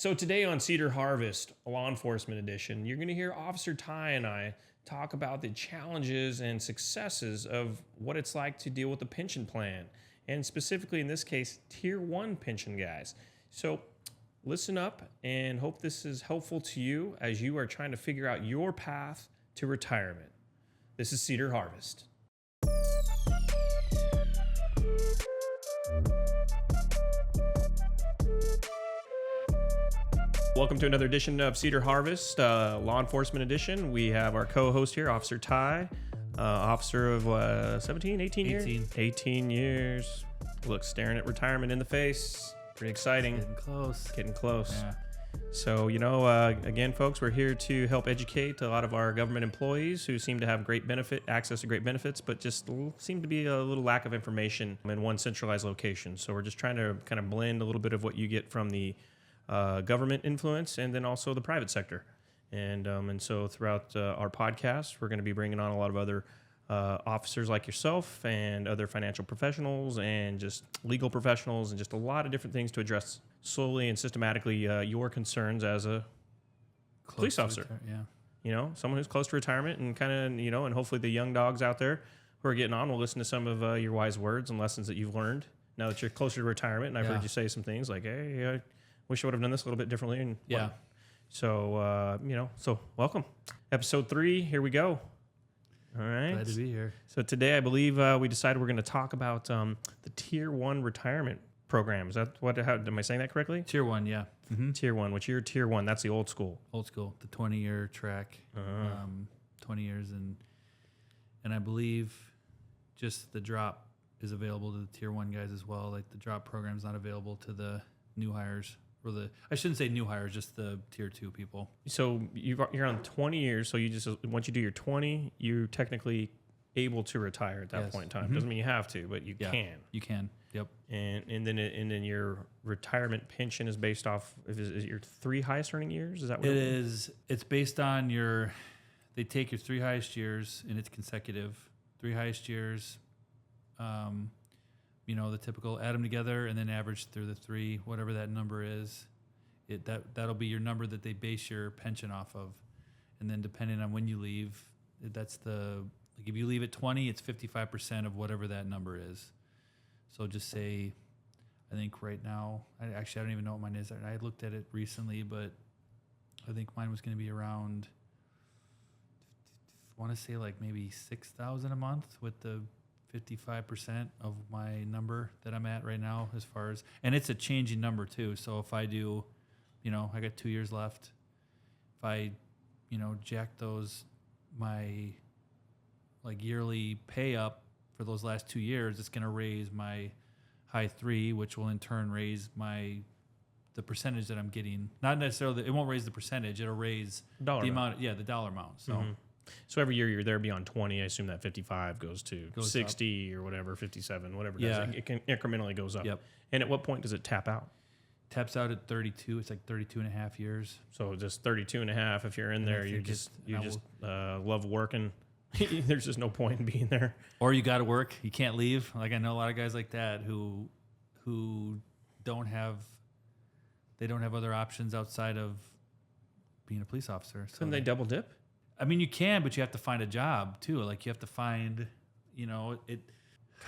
So today on Cedar Harvest, Law Enforcement Edition, you're going to hear Officer Ty and I talk about the challenges and successes of what it's like to deal with a pension plan, and specifically in this case, Tier 1 pension guys. So listen up and hope this is helpful to you as you are trying to figure out your path to retirement. This is Cedar Harvest. Welcome to another edition of Cedar Harvest, Law Enforcement Edition. We have our co-host here, Officer Ty, officer of 17, 18 years? 18 years. Look, staring at retirement in the face. Pretty exciting. Getting close. Yeah. So, again, folks, we're here to help educate a lot of our government employees who seem to have great access to great benefits, but just seem to be a little lack of information in one centralized location. So we're just trying to kind of blend a little bit of what you get from the government influence and then also the private sector. And so throughout our podcast, we're going to be bringing on a lot of other officers like yourself and other financial professionals and just legal professionals and just a lot of different things to address slowly and systematically your concerns as a police officer. Someone who's close to retirement and kind of, and hopefully the young dogs out there who are getting on will listen to some of your wise words and lessons that you've learned now that you're closer to retirement. And I've heard you say some things like, hey, wish I would have done this a little bit differently. And so, so welcome. Episode 3, here we go. All right. Glad to be here. So today I believe we decided we're going to talk about the Tier 1 retirement program. Is that am I saying that correctly? Tier 1, yeah. Mm-hmm. Tier 1, which you're Tier 1, that's the old school. Old school, the 20-year track, 20 years. And I believe just the drop is available to the Tier 1 guys as well. Like the drop program's not available to the new hires. I shouldn't say new hires, just the Tier 2 people. So you're on 20 years, so you just once you do your 20, you're technically able to retire at that point in time. Mm-hmm. Doesn't mean you have to, but you can. You can. Yep. And then your retirement pension is based off is your 3 highest earning years? Is that what it is? It's based on they take your 3 highest years and it's consecutive. 3 highest years. The typical add them together and then average through the 3, whatever that number is. That'll be your number that they base your pension off of. And then depending on when you leave, if you leave at 20, it's 55% of whatever that number is. So just say, I think right now, I don't even know what mine is. I looked at it recently, but I think mine was going to be around, I want to say like maybe $6,000 a month with the 55% of my number that I'm at right now and it's a changing number too. So if I do, I got 2 years left. If I, jack my like yearly pay up for those last 2 years, it's going to raise my high 3, which will in turn raise the percentage that I'm getting. Not necessarily, it won't raise the percentage. It'll raise the amount. Yeah. The dollar amount. So. Mm-hmm. So every year you're there beyond 20, I assume that 55 goes to 60 up. Or whatever, 57, whatever it does. It can incrementally goes up. Yep. And at what point does it tap out? Taps out at 32. It's like 32 and a half years. So just 32 and a half. If you're in there, you just love working. There's just no point in being there. Or you got to work. You can't leave. Like I know a lot of guys like that who don't have other options outside of being a police officer. So couldn't they double dip? I mean, you can, but you have to find a job too. Like you have to find, it. God,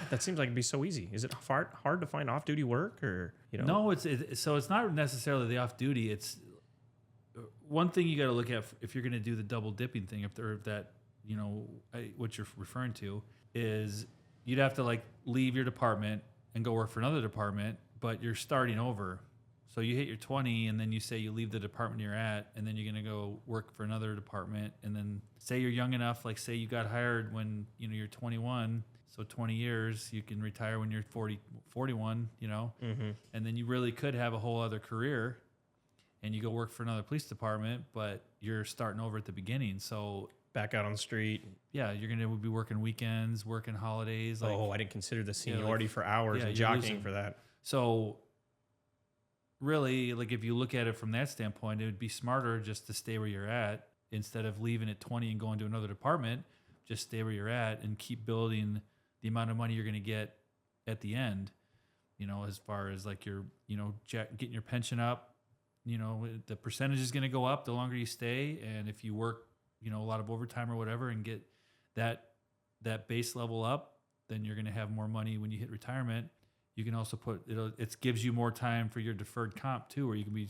that seems like it'd be so easy. Is it hard to find off-duty work, or No, so it's not necessarily the off-duty. It's one thing you got to look at if you're going to do the double dipping thing. If that, what you're referring to is you'd have to like leave your department and go work for another department, but you're starting over. So you hit your 20 and then you say you leave the department you're at and then you're going to go work for another department. And then say you're young enough, like say you got hired when, you're 21. So 20 years, you can retire when you're 41, mm-hmm. And then you really could have a whole other career and you go work for another police department, but you're starting over at the beginning. So back out on the street. Yeah. You're going to be working weekends, working holidays. I didn't consider the seniority for hours and jockeying for that. So really, like if you look at it from that standpoint, it would be smarter just to stay where you're at instead of leaving at 20 and going to another department. Just stay where you're at and keep building the amount of money you're going to get at the end. As far as like your, getting your pension up, the percentage is going to go up the longer you stay. And if you work, a lot of overtime or whatever and get that base level up, then you're going to have more money when you hit retirement. You can also it gives you more time for your deferred comp too, where you can be,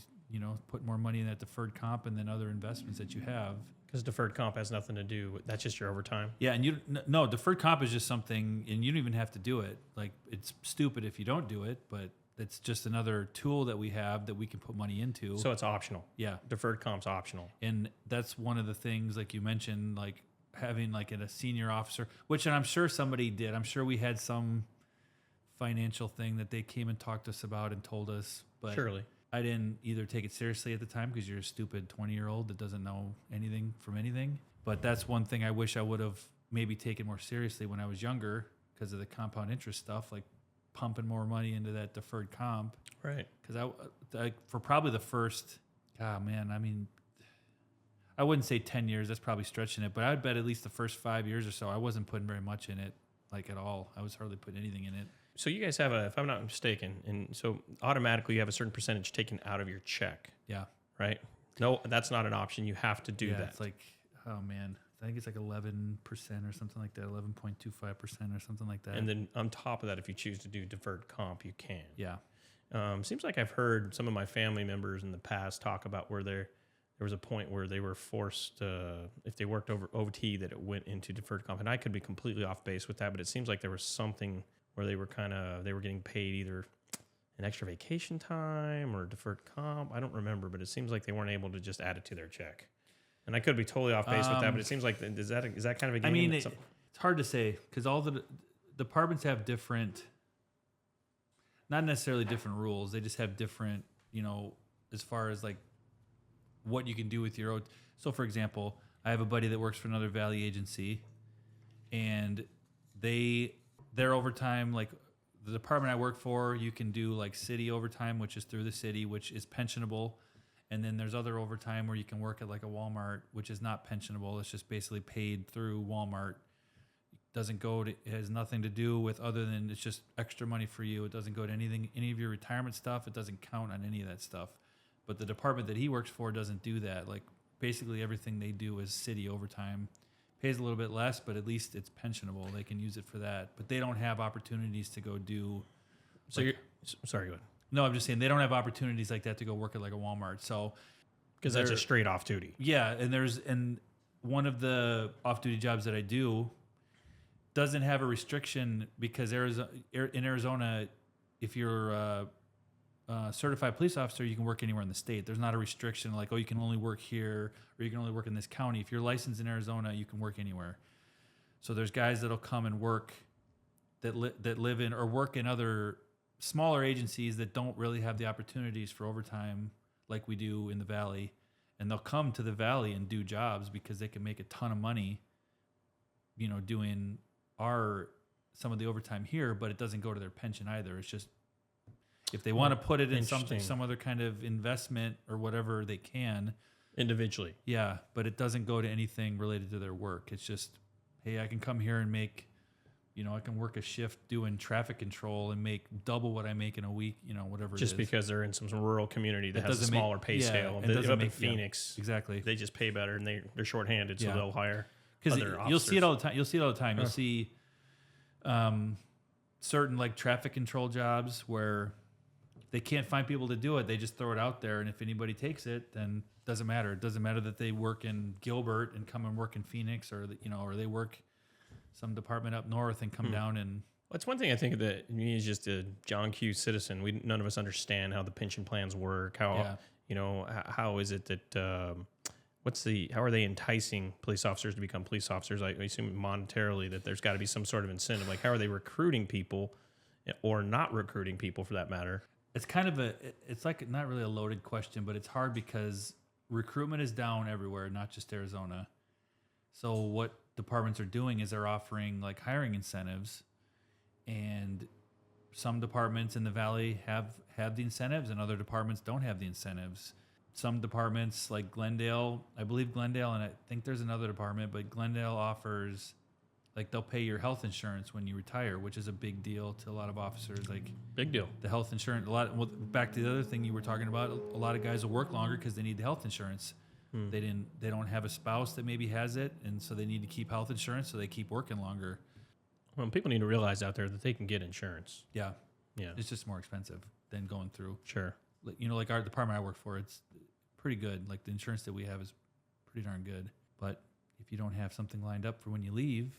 put more money in that deferred comp and then other investments that you have. Because deferred comp has nothing to do with, that's just your overtime. Yeah. And deferred comp is just something, and you don't even have to do it. Like, it's stupid if you don't do it, but it's just another tool that we have that we can put money into. So it's optional. Yeah. Deferred comp's optional. And that's one of the things, like you mentioned, like having like a senior officer, which I'm sure somebody did. I'm sure we had some financial thing that they came and talked to us about and told us, but surely I didn't either take it seriously at the time because you're a stupid 20-year-old that doesn't know anything from anything. But that's one thing I wish I would have maybe taken more seriously when I was younger because of the compound interest stuff, like pumping more money into that deferred comp. Right. Because I for probably the first, I wouldn't say 10 years. That's probably stretching it. But I would bet at least the first 5 years or so, I wasn't putting very much in it, like at all. I was hardly putting anything in it. So you guys have if I'm not mistaken, and so automatically you have a certain percentage taken out of your check. Yeah. Right? No, that's not an option. You have to do that. It's like, oh man, I think it's like 11% or something like that, 11.25% or something like that. And then on top of that, if you choose to do deferred comp, you can. Yeah. Seems like I've heard some of my family members in the past talk about where there was a point where they were forced, if they worked over OT, that it went into deferred comp. And I could be completely off base with that, but it seems like there was something where they were getting paid either an extra vacation time or deferred comp. I don't remember, but it seems like they weren't able to just add it to their check. And I could be totally off base with that, but it seems like is that kind of a game? I mean, it's hard to say because all the departments have different, not necessarily different rules. They just have different, as far as like what you can do with your own. So, for example, I have a buddy that works for another Valley agency, and their overtime, like the department I work for, you can do like city overtime, which is through the city, which is pensionable. And then there's other overtime where you can work at like a Walmart, which is not pensionable. It's just basically paid through Walmart. It has nothing to do with other than it's just extra money for you. It doesn't go to any of your retirement stuff. It doesn't count on any of that stuff. But the department that he works for doesn't do that. Like basically everything they do is city overtime. Pays a little bit less, but at least it's pensionable. They can use it for that. But they don't have opportunities to go do. So you're sorry, go ahead. No, I'm just saying they don't have opportunities like that to go work at like a Walmart. So because that's a straight off duty. Yeah, and one of the off duty jobs that I do doesn't have a restriction because in Arizona, if you're a certified police officer, you can work anywhere in the state. There's not a restriction like, oh, you can only work here or you can only work in this county. If you're licensed in Arizona, you can work anywhere. So there's guys that'll come and work that live in or work in other smaller agencies that don't really have the opportunities for overtime like we do in the Valley. And they'll come to the Valley and do jobs because they can make a ton of money, doing some of the overtime here, but it doesn't go to their pension either. It's just, if they want to put it in some other kind of investment or whatever, they can individually. Yeah, but it doesn't go to anything related to their work. It's just, hey, I can come here and make, I can work a shift doing traffic control and make double what I make in a week, whatever it is. Just because they're in some rural community that has a smaller pay scale. Up in Phoenix, exactly. They just pay better and they're shorthanded, so they'll hire other officers. You'll see it all the time. You'll see certain like traffic control jobs where they can't find people to do it. They just throw it out there, and if anybody takes it, then it doesn't matter. It doesn't matter that they work in Gilbert and come and work in Phoenix, or or they work some department up north and come down and. Well, it's one thing I think that me as just a John Q citizen, none of us understand how the pension plans work. How how is it that how are they enticing police officers to become police officers? I assume monetarily that there's got to be some sort of incentive. Like how are they recruiting people, or not recruiting people for that matter? It's kind of it's like not really a loaded question, but it's hard because recruitment is down everywhere, not just Arizona. So what departments are doing is they're offering like hiring incentives, and some departments in the Valley have the incentives and other departments don't have the incentives. Some departments like Glendale, I believe Glendale, and I think there's another department, but Glendale offers Like they'll pay your health insurance when you retire, which is a big deal to a lot of officers. Like Big deal. the health insurance, back to the other thing you were talking about, a lot of guys will work longer because they need the health insurance. They don't have a spouse that maybe has it, and so they need to keep health insurance, so they keep working longer. Well, people need to realize out there that they can get insurance. Yeah. Yeah. It's just more expensive than going through. Sure. Like our department I work for, it's pretty good. Like the insurance that we have is pretty darn good. But if you don't have something lined up for when you leave,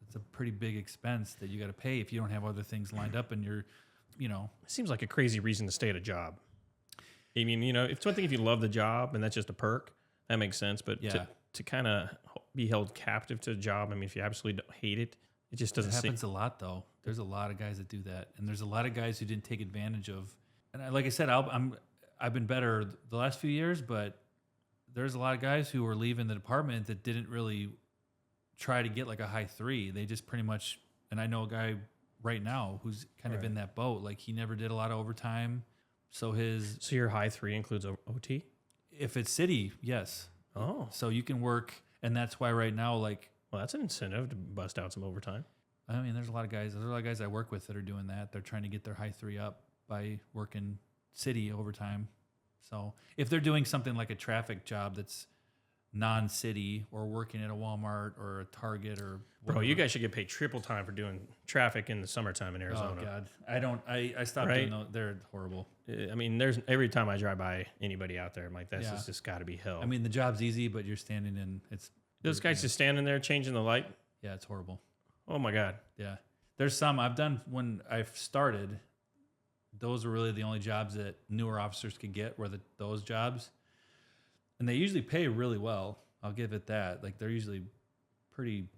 it's a pretty big expense that you got to pay if you don't have other things lined up and you're, It seems like a crazy reason to stay at a job. I mean, it's one thing if you love the job and that's just a perk. That makes sense. But to kind of be held captive to a job, I mean, if you absolutely don't hate it, it just doesn't It happens a lot, though. There's a lot of guys that do that. And there's a lot of guys who didn't take advantage of. And like I said, I've been better the last few years, but there's a lot of guys who are leaving the department that didn't really try to get like a high 3. They just pretty much, and I know a guy right now who's kind of in that boat. Like he never did a lot of overtime. So your high 3 includes OT? If it's city, yes. Oh. So you can work, and that's why right now, like, well, that's an incentive to bust out some overtime. I mean, there's a lot of guys I work with that are doing that. They're trying to get their high 3 up by working city overtime. So if they're doing something like a traffic job that's non-city or working at a Walmart or a Target or whatever. Bro, you guys should get paid triple time for doing traffic in the summertime in Arizona. Oh God, I stopped doing those. They're horrible. I mean, every time I drive by anybody out there, I'm like, this has just got to be hell. I mean, the job's easy, but you're standing in. Those guys just standing there changing the light. Yeah, it's horrible. Oh my God. Yeah, there's some I've done when I've started. Those were really the only jobs that newer officers could get were those jobs. And they usually pay really well. I'll give it that. Like they're usually pretty,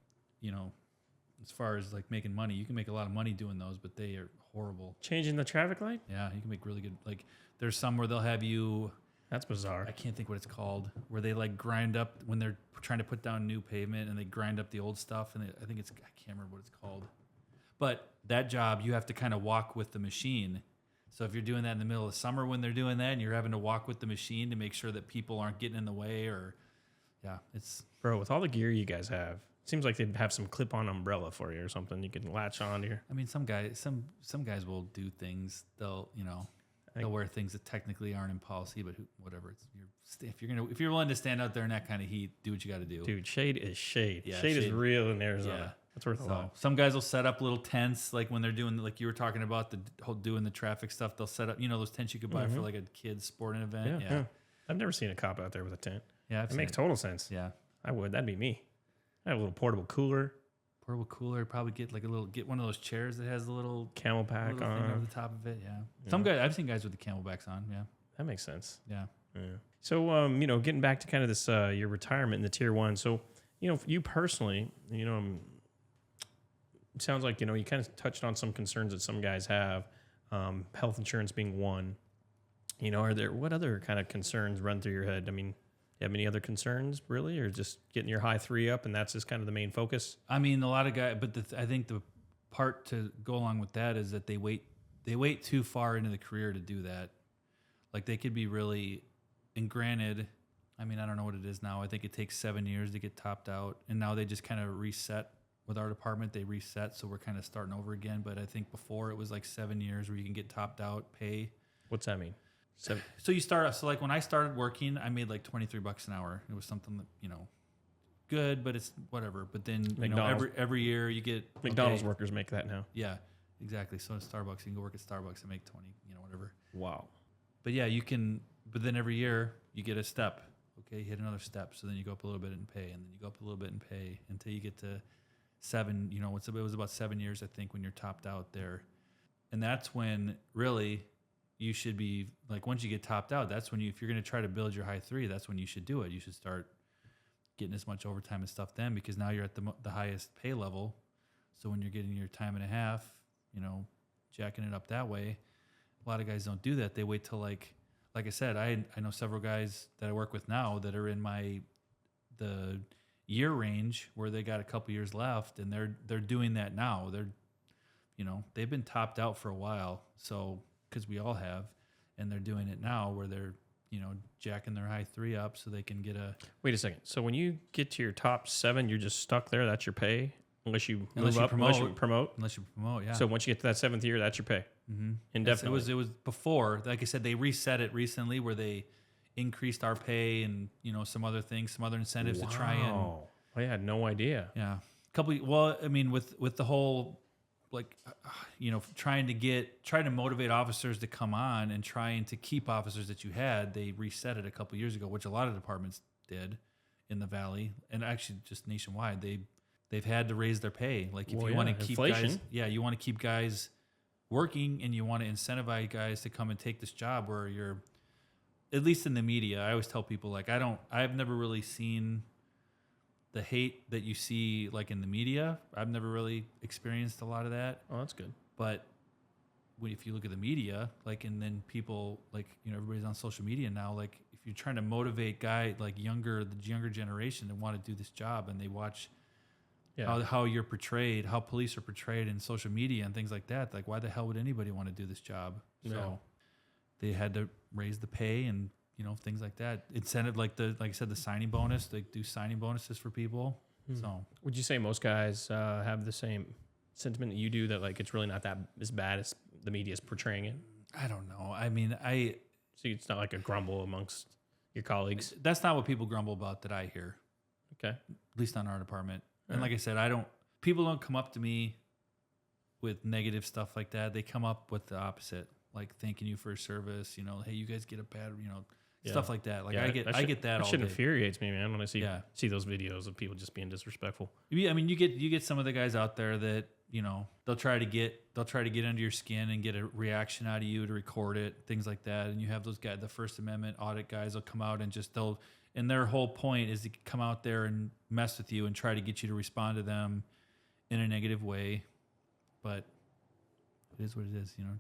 as far as like making money, you can make a lot of money doing those, but they are horrible. Changing the traffic light? Yeah, you can make really good. Like there's some where they'll have you. That's bizarre. I can't think what it's called. Where they like grind up when they're trying to put down new pavement and they grind up the old stuff. And I can't remember what it's called. But that job, you have to kind of walk with the machine. So if you're doing that in the middle of summer when they're doing that and you're having to walk with the machine to make sure that people aren't getting in the way it's... Bro, with all the gear you guys have, it seems like they'd have some clip-on umbrella for you or something you can latch on here. I mean, some guys will do things. They'll wear things that technically aren't in policy, but whatever. If you're willing to stand out there in that kind of heat, do what you got to do. Dude, shade is shade. Yeah, shade is real in Arizona. Yeah. That's worth a lot. Some guys will set up little tents, like when they're doing, like you were talking about, doing the traffic stuff. They'll set up, those tents you could buy for like a kid's sporting event. Yeah. I've never seen a cop out there with a tent. Yeah, it makes total sense. Yeah, I would. That'd be me. I have a little portable cooler. Probably get one of those chairs that has the little Camelback little on thing over the top of it. Yeah. Some guys, I've seen guys with the Camelbacks on. Yeah, that makes sense. Yeah. So, getting back to kind of this your retirement in the tier 1. So, you personally, it sounds like you kind of touched on some concerns that some guys have, health insurance being one. What other kind of concerns run through your head? I mean, you have any other concerns really, or just getting your high 3 up and that's just kind of the main focus? I mean, a lot of guys, but I think the part to go along with that is that they wait too far into the career to do that. Like they could be really, and granted, I mean, I don't know what it is now. I think it takes 7 years to get topped out, and now they just kind of reset. With our department, they reset, so we're kind of starting over again. But I think before it was like 7 years where you can get topped out, pay. What's that mean? So you start. So like when I started working, I made like $23 an hour. It was something that good, but it's whatever. But then every year you get McDonald's workers make that now. Yeah, exactly. So at Starbucks, you can go work at Starbucks and make 20, whatever. Wow. But yeah, you can. But then every year you get a step. Okay, you hit another step. So then you go up a little bit in pay, and then you go up a little bit in pay until you get to 7. It was about 7 years, I think, when you're topped out there, and that's when really you should be like, once you get topped out, that's when if you're going to try to build your high 3, that's when you should do it. You should start getting as much overtime and stuff then, because now you're at the highest pay level. So when you're getting your time and a half, jacking it up that way, a lot of guys don't do that. They wait till like I said, I know several guys that I work with now that are in the year range where they got a couple years left, and they're doing that now. They've been topped out for a while, so because we all have, and they're doing it now where they're jacking their high 3 up so they can get a... Wait a second. So when you get to your top 7, you're just stuck there? That's your pay? unless you Unless move you up, unless you promote. Yeah. So once you get to that 7th year, that's your pay. Mm-hmm. Indefinitely. It was before, like I said, they reset it recently where they increased our pay and, you know, some other things, some other incentives to try and. I had no idea. Yeah. I mean, with the whole, like, you know, trying to motivate officers to come on and trying to keep officers that you had, they reset it a couple years ago, which a lot of departments did in the Valley and actually just nationwide. They've had to raise their pay. Like if you want to keep inflation. guys, you want to keep guys working and you want to incentivize guys to come and take this job where you're, at least in the media, I always tell people like, I've never really seen the hate that you see like in the media. I've never really experienced a lot of that. Oh, that's good. But if you look at the media, like, and then people like, you know, everybody's on social media now, like if you're trying to motivate the younger generation to want to do this job and they watch how you're portrayed, how police are portrayed in social media and things like that, like why the hell would anybody want to do this job? So they had to raise the pay and, you know, things like that. Incentive, like I said, the signing bonus, they do signing bonuses for people. So would you say most guys have the same sentiment that you do, that like it's really not that as bad as the media is portraying it? I don't know. I mean, See, it's not like a grumble amongst your colleagues. That's not what people grumble about that I hear. Okay. At least on our department. And like I said, people don't come up to me with negative stuff like that. They come up with the opposite, like thanking you for your service, you know, hey, you guys get a bad, you know, stuff like that. Like I get that all day. That shit infuriates me, man, when I see those videos of people just being disrespectful. I mean, you get some of the guys out there that, you know, they'll try to get under your skin and get a reaction out of you to record it, things like that. And you have those guys, the First Amendment audit guys will come out and and their whole point is to come out there and mess with you and try to get you to respond to them in a negative way. But it is what it is, you know,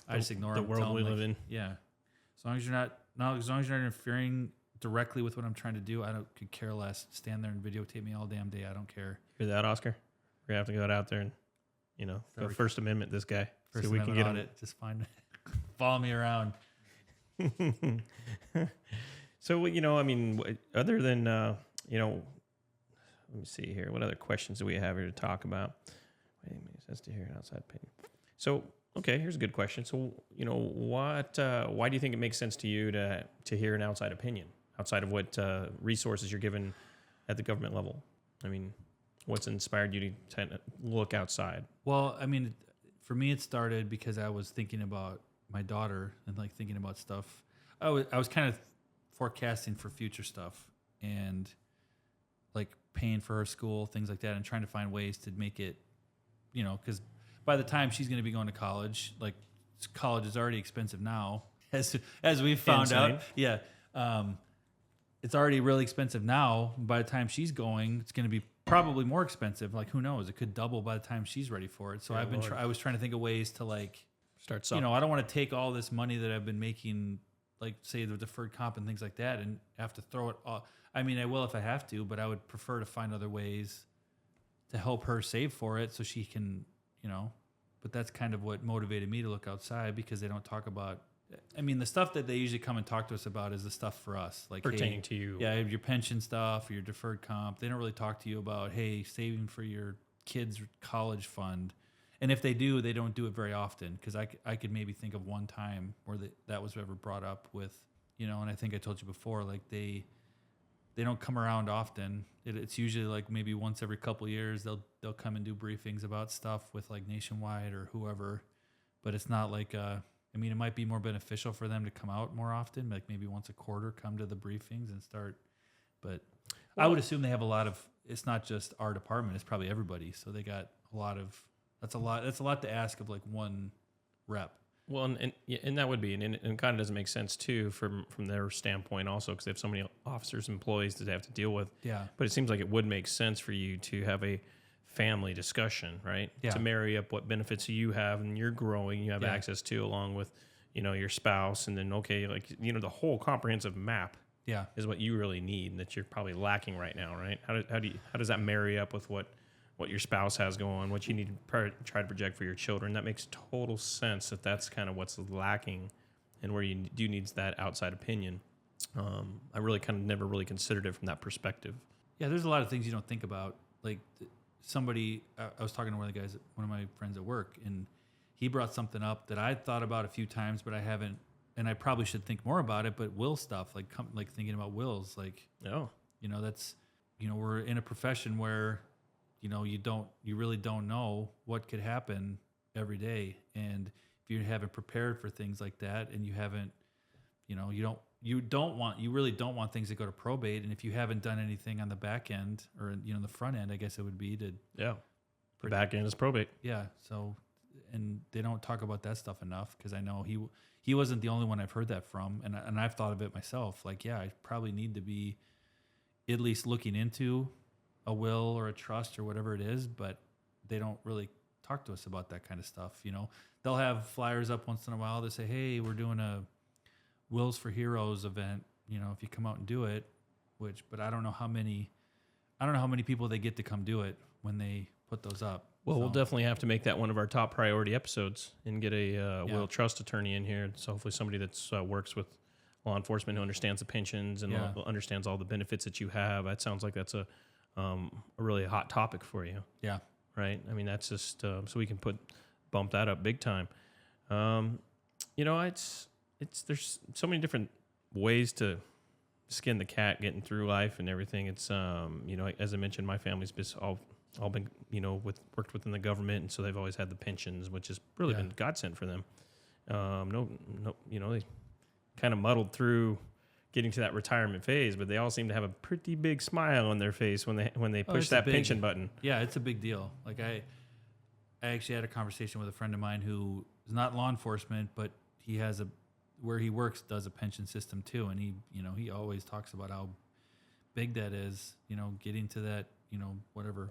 I just ignore the world we live in. Yeah. As long as you're not interfering directly with what I'm trying to do, could care less. Stand there and videotape me all damn day. I don't care. Hear that, Oscar? We're going to have to go out there and, you know, go First Amendment this guy. First Amendment we can get audit. Just follow me around. So, you know, I mean, other than, you know, let me see here. What other questions do we have here to talk about? Wait, it makes sense to hear an outside opinion. So, okay, here's a good question. So, you know, why do you think it makes sense to you to hear an outside opinion outside of what resources you're given at the government level? I mean, what's inspired you to look outside? Well, I mean, for me, it started because I was thinking about my daughter and like thinking about stuff. I was kind of forecasting for future stuff and like paying for her school, things like that, and trying to find ways to make it, you know, because by the time she's going to be going to college, like college is already expensive now, as we found out. Yeah. It's already really expensive now. By the time she's going, it's going to be probably more expensive. Like, who knows? It could double by the time she's ready for it. So I was trying to think of ways to like start something. You know, I don't want to take all this money that I've been making, like say the deferred comp and things like that, and have to throw it all. I mean, I will if I have to, but I would prefer to find other ways to help her save for it so she can, you know. But that's kind of what motivated me to look outside, because they don't talk about. I mean, the stuff that they usually come and talk to us about is the stuff for us, like pertaining to you. Yeah, your pension stuff, your deferred comp. They don't really talk to you about, hey, saving for your kids' college fund. And if they do, they don't do it very often, because I could maybe think of one time where that was ever brought up with, you know, and I think I told you before, like they don't come around often. It's usually like maybe once every couple of years they'll come and do briefings about stuff with like Nationwide or whoever, but it's not like I mean, it might be more beneficial for them to come out more often, like maybe once a quarter, come to the briefings and start. But I would assume they have a lot of. It's not just our department; it's probably everybody. So they got a lot of. That's a lot to ask of like one rep. Well, and that would be, and it kind of doesn't make sense too from their standpoint also, because they have so many officers, employees that they have to deal with. Yeah. But it seems like it would make sense for you to have a family discussion, right? Yeah. To marry up what benefits you have and you're growing, you have access to, along with, you know, your spouse, and then like, you know, the whole comprehensive map. Yeah. Is what you really need, and that you're probably lacking right now, right? How does that marry up with what your spouse has going, what you need to try to project for your children? That makes total sense if that's kind of what's lacking, and where you do needs that outside opinion. I really kind of never really considered it from that perspective. Yeah, there's a lot of things you don't think about, like somebody, I was talking to one of my friends at work, and he brought something up that I thought about a few times, but I haven't, and I probably should think more about it. But will stuff, like thinking about wills, like, that's, we're in a profession where, you really don't know what could happen every day. And if you haven't prepared for things like that, and you haven't, you really don't want things to go to probate. And if you haven't done anything on the back end or, the front end, I guess it would be to. Yeah. The back end is probate. Yeah. So, and they don't talk about that stuff enough, because I know he wasn't the only one I've heard that from. And I've thought of it myself. Like, yeah, I probably need to be at least looking into a will or a trust or whatever it is, but they don't really talk to us about that kind of stuff. They'll have flyers up once in a while that say, hey, we're doing a Wills for Heroes event, if you come out and do it, but I don't know how many people they get to come do it when they put those up. Well, we'll definitely have to make that one of our top priority episodes and get a will trust attorney in here. So hopefully somebody that's works with law enforcement who understands the pensions and understands all the benefits that you have. That sounds like that's a really hot topic for you. Yeah. Right. I mean, that's just so we can bump that up big time. There's so many different ways to skin the cat getting through life and everything. It's as I mentioned, my family's all been worked within the government, and so they've always had the pensions, which has really been godsend for them. They kind of muddled through getting to that retirement phase, but they all seem to have a pretty big smile on their face when they push that pension button. Yeah, it's a big deal. Like I actually had a conversation with a friend of mine who is not law enforcement, but he has where he works does a pension system too, and he always talks about how big that is. Getting to that, whatever.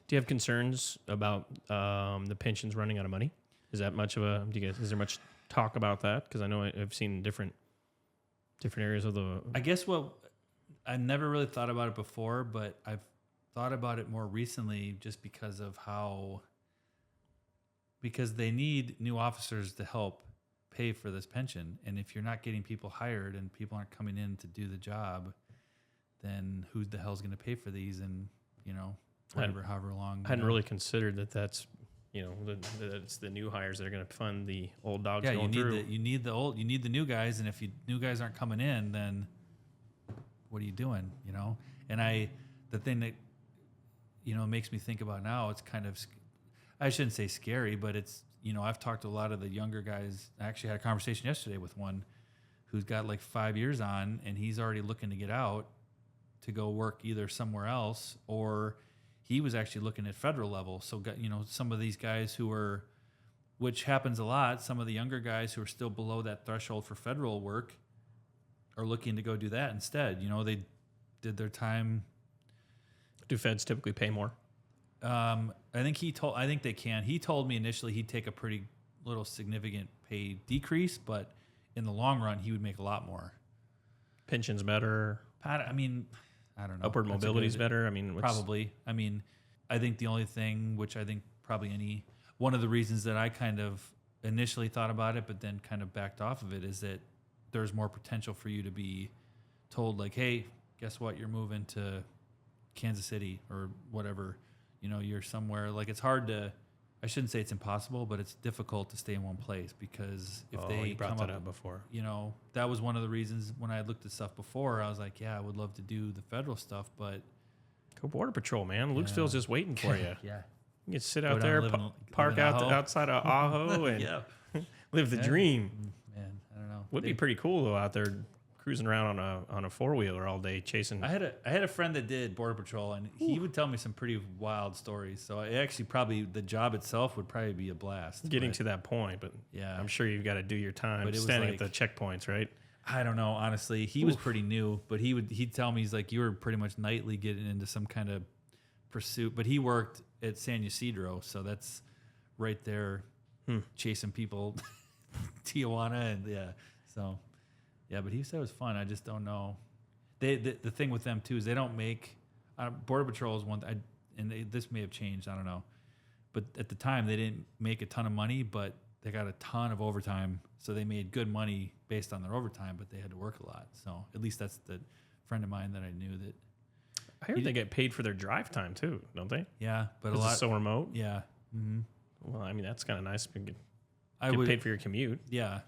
Do you have concerns about the pensions running out of money? Is that much of is there much talk about that? Because I know I've seen different areas of the. I guess I never really thought about it before, but I've thought about it more recently just because they need new officers to help pay for this pension. And if you're not getting people hired and people aren't coming in to do the job, then who the hell's going to pay for these? And, however long. I hadn't really considered that that's, that it's the new hires that are going to fund the old dogs going through. You need the new guys. And if new guys aren't coming in, then what are you doing? And the thing that, makes me think about now, it's kind of, I shouldn't say scary, but it's, I've talked to a lot of the younger guys. I actually had a conversation yesterday with one who's got like 5 years on, and he's already looking to get out to go work either somewhere else, or he was actually looking at federal level. So, some of these guys which happens a lot, some of the younger guys who are still below that threshold for federal work are looking to go do that instead. They did their time. Do feds typically pay more? I think they can. He told me initially he'd take a pretty little significant pay decrease, but in the long run, he would make a lot more. Pensions better? I mean, I don't know. Upward mobility is better? I mean, probably. I mean, I think the only thing, which I think probably one of the reasons that I kind of initially thought about it, but then kind of backed off of it, is that there's more potential for you to be told, like, hey, guess what? You're moving to Kansas City or whatever. You're somewhere, like, it's hard to, I shouldn't say it's impossible, but it's difficult to stay in one place, because if they brought that up before. That was one of the reasons when I had looked at stuff before, I was like, yeah, I would love to do the federal stuff, but go Border Patrol, man. Lucasville's just waiting for you. Yeah. You can sit out there, park outside of Ajo and live the dream. Man, I don't know. Would be pretty cool though, out there cruising around on a 4-wheeler all day chasing. I had a friend that did Border Patrol, and he would tell me some pretty wild stories. So probably the job itself would probably be a blast. Getting to that point, but yeah, I'm sure you've got to do your time standing at the checkpoints, right? I don't know, honestly. He was pretty new, but he'd tell me, he's like, you were pretty much nightly getting into some kind of pursuit. But he worked at San Ysidro, so that's right there, chasing people, Tijuana, and so. Yeah, but he said it was fun. I just don't know. The thing with them too is they don't make Border Patrol is one, this may have changed. I don't know, but at the time they didn't make a ton of money, but they got a ton of overtime, so they made good money based on their overtime. But they had to work a lot. So at least that's the friend of mine that I knew that. I heard they get paid for their drive time too, don't they? Yeah, but a 'Cause lot. it's so remote. Yeah. Mm-hmm. Well, I mean, that's kind of nice. You get I would. paid for your commute. Yeah,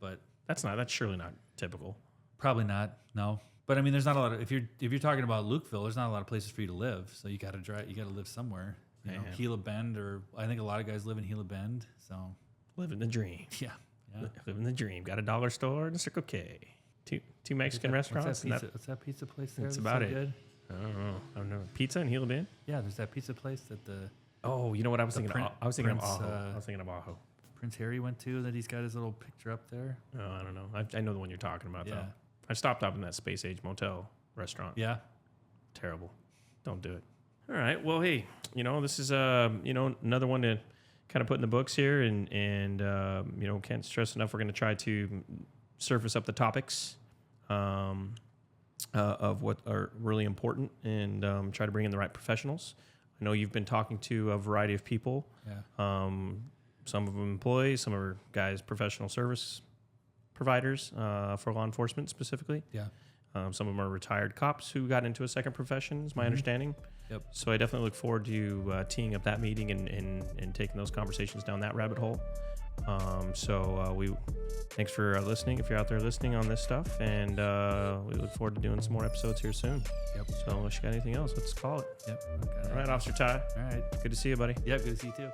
but That's surely not typical. probably not. No. But I mean, there's not a lot of if you're talking about Lukeville, there's not a lot of places for you to live. So you got to drive. You got to live somewhere. You know, Gila Bend, or I think a lot of guys live in Gila Bend. So Living the dream. yeah. Living the dream. Got a dollar store and a Circle K. Two Mexican restaurants. What's that pizza place there? That's that's about so it. Good? I don't know. I've never pizza in Gila Bend. Yeah, there's that pizza place that the Oh, you know what I was thinking? I was thinking of Prince, Ajo. I was thinking of Ajo. Prince Harry went to, that he's got his little picture up there. Oh, I don't know. I know the one you're talking about Yeah. though. I stopped up in that Space Age Motel restaurant. Yeah. Terrible. Don't do it. All right. Well, hey, this is another one to kind of put in the books here, and can't stress enough. We're going to try to surface up the topics of what are really important, and try to bring in the right professionals. I know you've been talking to a variety of people. Yeah. Some of them employees, some are guys professional service providers for law enforcement specifically. Yeah. Some of them are retired cops who got into a second profession, is my understanding. Yep. So I definitely look forward to teeing up that meeting and taking those conversations down that rabbit hole. Thanks for listening if you're out there listening on this stuff, and we look forward to doing some more episodes here soon. Yep. So unless you got anything else, let's call it. Yep. Okay. All right, Officer Ty. All right. Good to see you, buddy. Yep. Good to see you too.